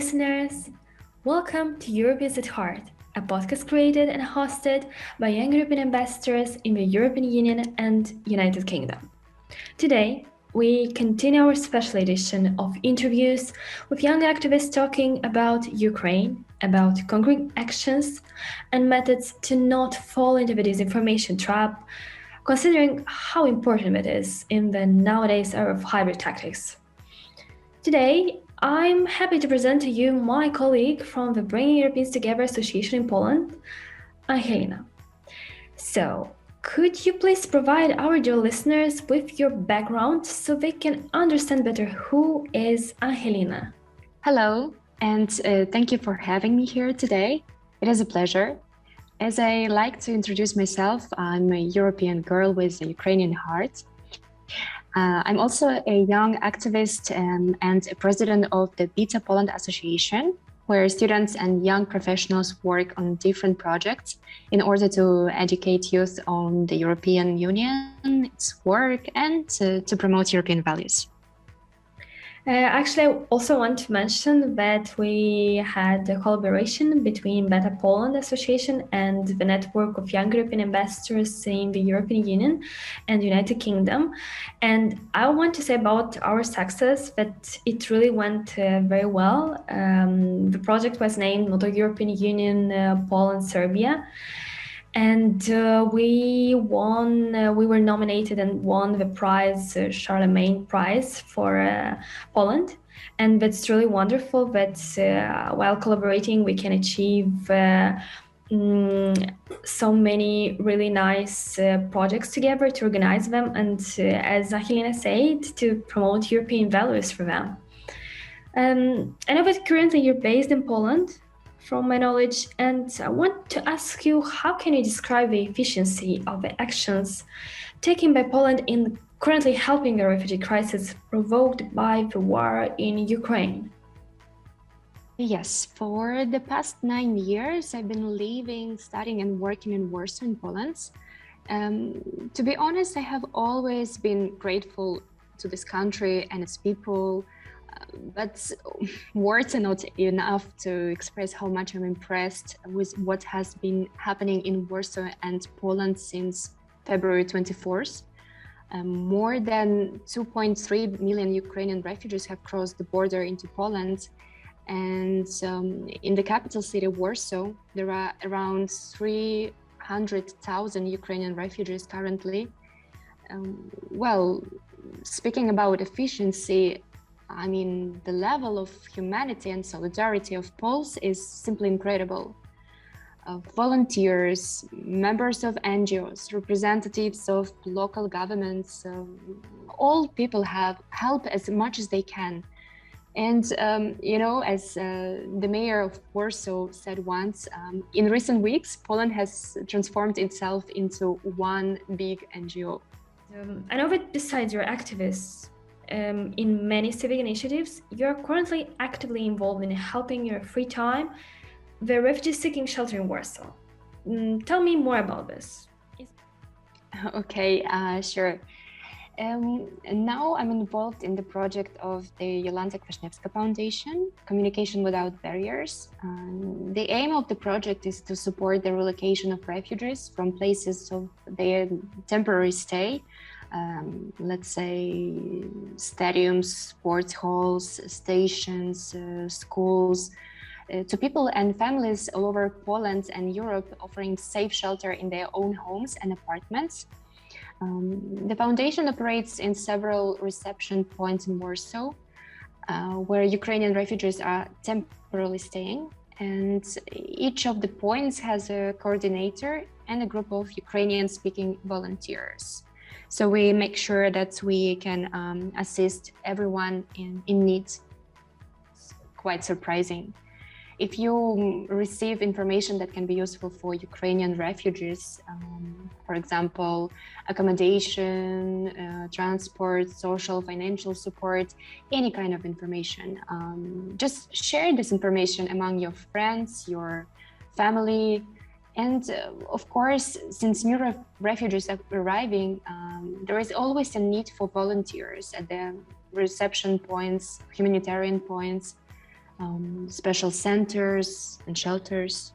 listeners. Welcome to Europeans at Heart, a podcast created and hosted by young European ambassadors in the European Union and United Kingdom. Today, we continue our special edition of interviews with young activists talking about Ukraine, about concrete actions and methods to not fall into the disinformation trap, considering how important it is in the nowadays era of hybrid tactics. Today, I'm happy to present to you my colleague from the Bringing Europeans Together Association in Poland, Anhelina. So, could you please provide our dear listeners with your background so they can understand better who is Anhelina? Hello, and thank you for having me here today. It is a pleasure. As I like to introduce myself, I'm a European girl with a Ukrainian heart. I'm also a young activist and a president of the Beta Poland Association, where students and young professionals work on different projects in order to educate youth on the European Union, its work, and to promote European values. Actually, I also want to mention that we had a collaboration between Beta Poland Association and the network of young European ambassadors in the European Union and United Kingdom. And I want to say about our success that it really went very well. The project was named Moto European Union Poland Serbia. And we were nominated and won the prize, Charlemagne Prize for Poland. And that's really wonderful that while collaborating, we can achieve so many really nice projects together to organize them. And as Anhelina said, to promote European values for them. I know that currently you're based in Poland, from my knowledge, and I want to ask you, how can you describe the efficiency of the actions taken by Poland in currently helping the refugee crisis provoked by the war in Ukraine? Yes, for the past 9 years, I've been living, studying and working in Warsaw in Poland. To be honest, I have always been grateful to this country and its people. But words are not enough to express how much I'm impressed with what has been happening in Warsaw and Poland since February 24th. More than 2.3 million Ukrainian refugees have crossed the border into Poland. And in the capital city, Warsaw, there are around 300,000 Ukrainian refugees currently. Speaking about efficiency, I mean, the level of humanity and solidarity of Poles is simply incredible. Volunteers, members of NGOs, representatives of local governments, all people have helped as much as they can. And, as the mayor of Warsaw said once, in recent weeks, Poland has transformed itself into one big NGO. I know that besides your activists, in many civic initiatives, you're currently actively involved in helping your free time the refugees seeking shelter in Warsaw. Tell me more about this. Okay, sure. Now I'm involved in the project of the Jolanta Kwaśniewska Foundation, Communication Without Barriers. The aim of the project is to support the relocation of refugees from places of their temporary stay, let's say stadiums, sports halls, stations, schools, to people and families all over Poland and Europe, offering safe shelter in their own homes and apartments. The foundation operates in several reception points in Warsaw, where Ukrainian refugees are temporarily staying. And each of the points has a coordinator and a group of Ukrainian-speaking volunteers. So we make sure that we can assist everyone in need. It's quite surprising. If you receive information that can be useful for Ukrainian refugees, for example, accommodation, transport, social, financial support, any kind of information, just share this information among your friends, your family. And of course, since new refugees are arriving, there is always a need for volunteers at the reception points, humanitarian points. special centers and shelters.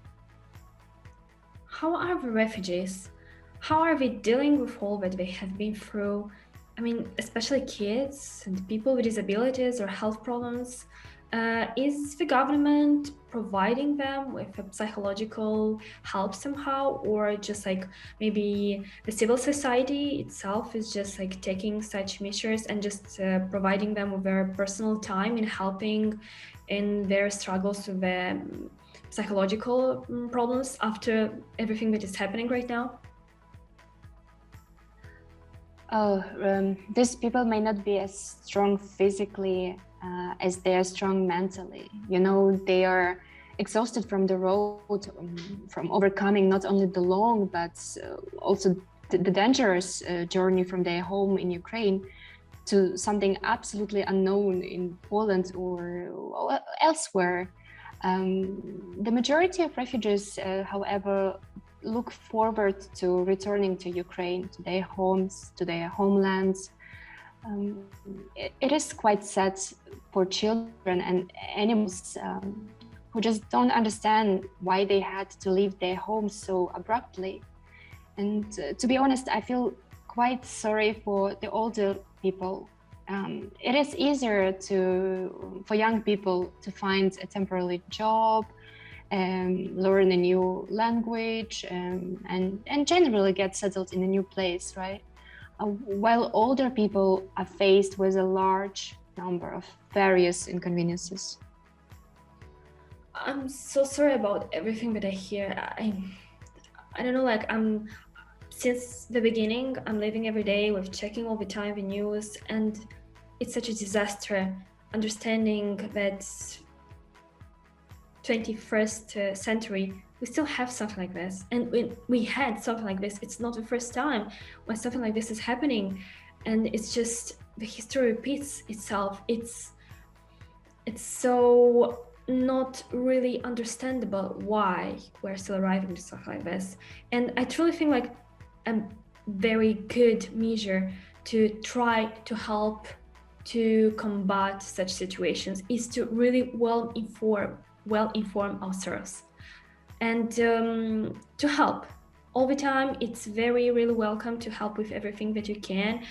How are the refugees? How are they dealing with all that they have been through? I mean, especially kids and people with disabilities or health problems. Is the government providing them with a psychological help somehow, or just like maybe the civil society itself is just like taking such measures and just providing them with their personal time in helping in their struggles with the psychological problems after everything that is happening right now? These people may not be as strong physically as they are strong mentally. You know, they are exhausted from the road, from overcoming not only the long, but also the dangerous journey from their home in Ukraine to something absolutely unknown in Poland or elsewhere. The majority of refugees, however, look forward to returning to Ukraine, to their homes, to their homelands. It is quite sad for children and animals who just don't understand why they had to leave their homes so abruptly. And to be honest, I feel quite sorry for the older people. It is easier for young people to find a temporary job, learn a new language, and generally get settled in a new place, right? While older people are faced with a large number of various inconveniences. I'm so sorry about everything that I hear. I don't know, like since the beginning, I'm living every day with checking all the time the news, and it's such a disaster understanding that 21st century, we still have something like this. And when we had something like this, it's not the first time when something like this is happening. And it's just, the history repeats itself. It's so not really understandable why we're still arriving to stuff like this. And I truly think like a very good measure to try to help to combat such situations is to really well inform ourselves and to help all the time. It's really welcome to help with everything that you can.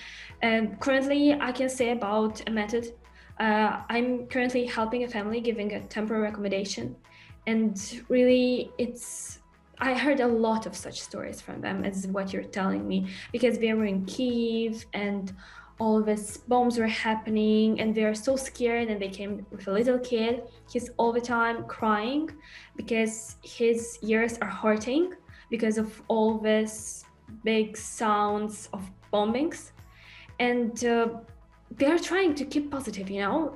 Currently, I can say about a method. I'm currently helping a family, giving a temporary accommodation, and really I heard a lot of such stories from them as what you're telling me, because they were in Kiev and all of these bombs were happening and they are so scared, and they came with a little kid. He's all the time crying because his ears are hurting because of all this big sounds of bombings. And they are trying to keep positive, you know,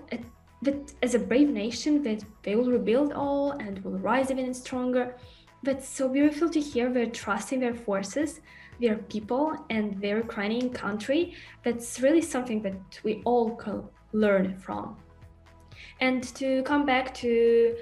that as a brave nation that they will rebuild all and will rise even stronger. That's so beautiful to hear. They're trusting their forces, their people, and their Ukrainian country. That's really something that we all can learn from. And to come back to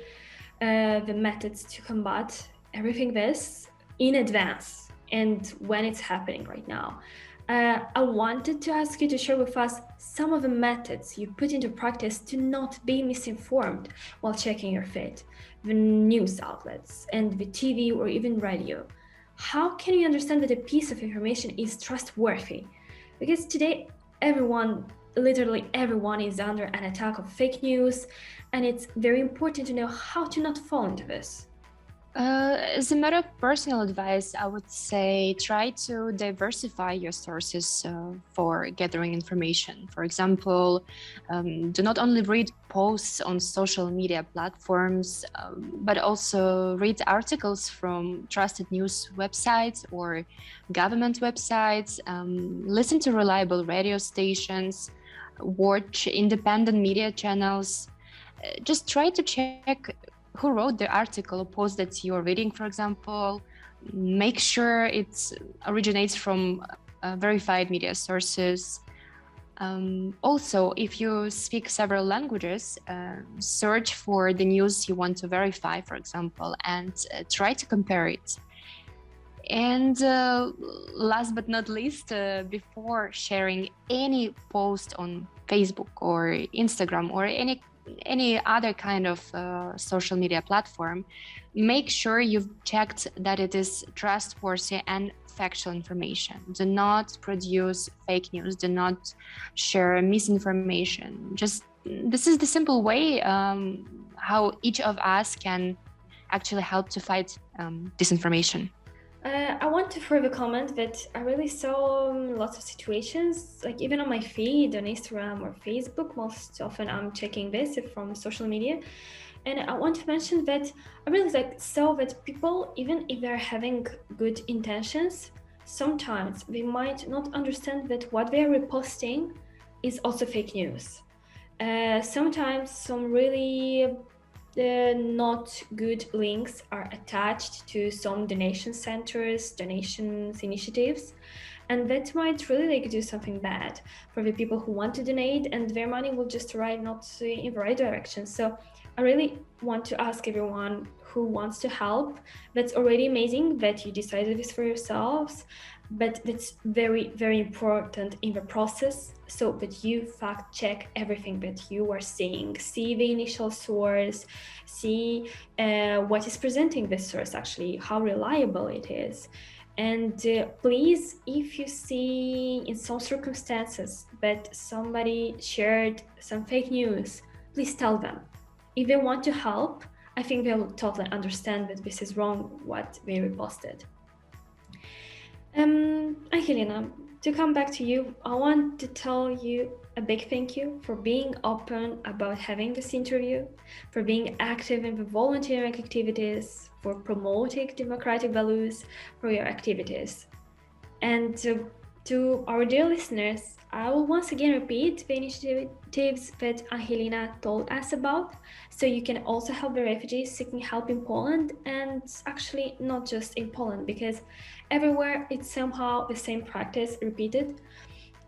the methods to combat everything this in advance and when it's happening right now, I wanted to ask you to share with us some of the methods you put into practice to not be misinformed while checking your feed, the news outlets and the TV or even radio. How can you understand that a piece of information is trustworthy? Because today, literally everyone is under an attack of fake news, and it's very important to know how to not fall into this. As a matter of personal advice, I would say try to diversify your sources for gathering information. For example, do not only read posts on social media platforms, but also read articles from trusted news websites or government websites, listen to reliable radio stations, watch independent media channels. Just try to check who wrote the article or post that you're reading, for example. Make sure it originates from verified media sources. Also, if you speak several languages, search for the news you want to verify, for example, and try to compare it. And last but not least, before sharing any post on Facebook or Instagram or any any other kind of social media platform, make sure you've checked that it is trustworthy and factual information. Do not produce fake news. Do not share misinformation. Just this is the simple way how each of us can actually help to fight disinformation. I want to further comment that I really saw lots of situations, like even on my feed on Instagram or Facebook. Most often I'm checking this from social media. And I want to mention that I really saw that people, even if they're having good intentions, sometimes they might not understand that what they are reposting is also fake news. Sometimes some really not good links are attached to some donation centers, donations initiatives, and that might really do something bad for the people who want to donate, and their money will just arrive not in the right direction. So I really want to ask everyone who wants to help. That's already amazing that you decided this for yourselves, but that's very, very important in the process, so that you fact check everything that you are seeing. See the initial source, see what is presenting this source actually, how reliable it is. And please, if you see in some circumstances that somebody shared some fake news, please tell them. If they want to help, I think they'll totally understand that this is wrong, what they reposted. Anhelina, to come back to you, I want to tell you a big thank you for being open about having this interview, for being active in the volunteering activities, for promoting democratic values, for your activities. And to our dear listeners, I will once again repeat the initiatives that Anhelina told us about, so you can also help the refugees seeking help in Poland, and actually not just in Poland, because everywhere it's somehow the same practice repeated.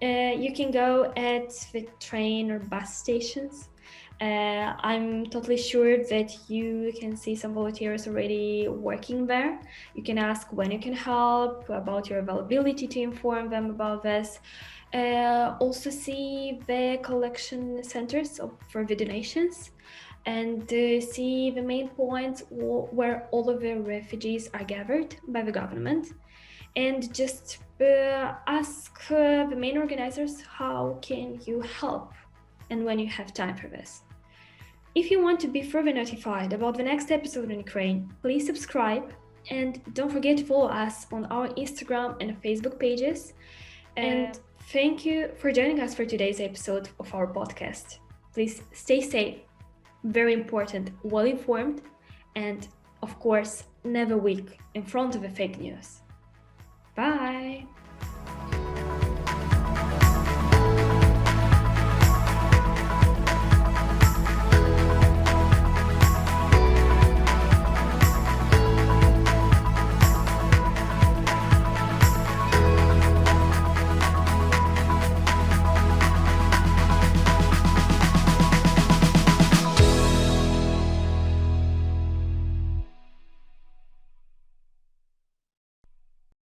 You can go at the train or bus stations. I'm totally sure that you can see some volunteers already working there. You can ask when you can help, about your availability to inform them about this. Also see the collection centers for the donations, and see the main points where all of the refugees are gathered by the government. And just ask the main organizers, how can you help, and when you have time for this. If you want to be further notified about the next episode in Ukraine, please subscribe, and don't forget to follow us on our Instagram and Facebook pages. And thank you for joining us for today's episode of our podcast. Please stay safe, very important, well informed, and of course, never weak in front of the fake news. Bye!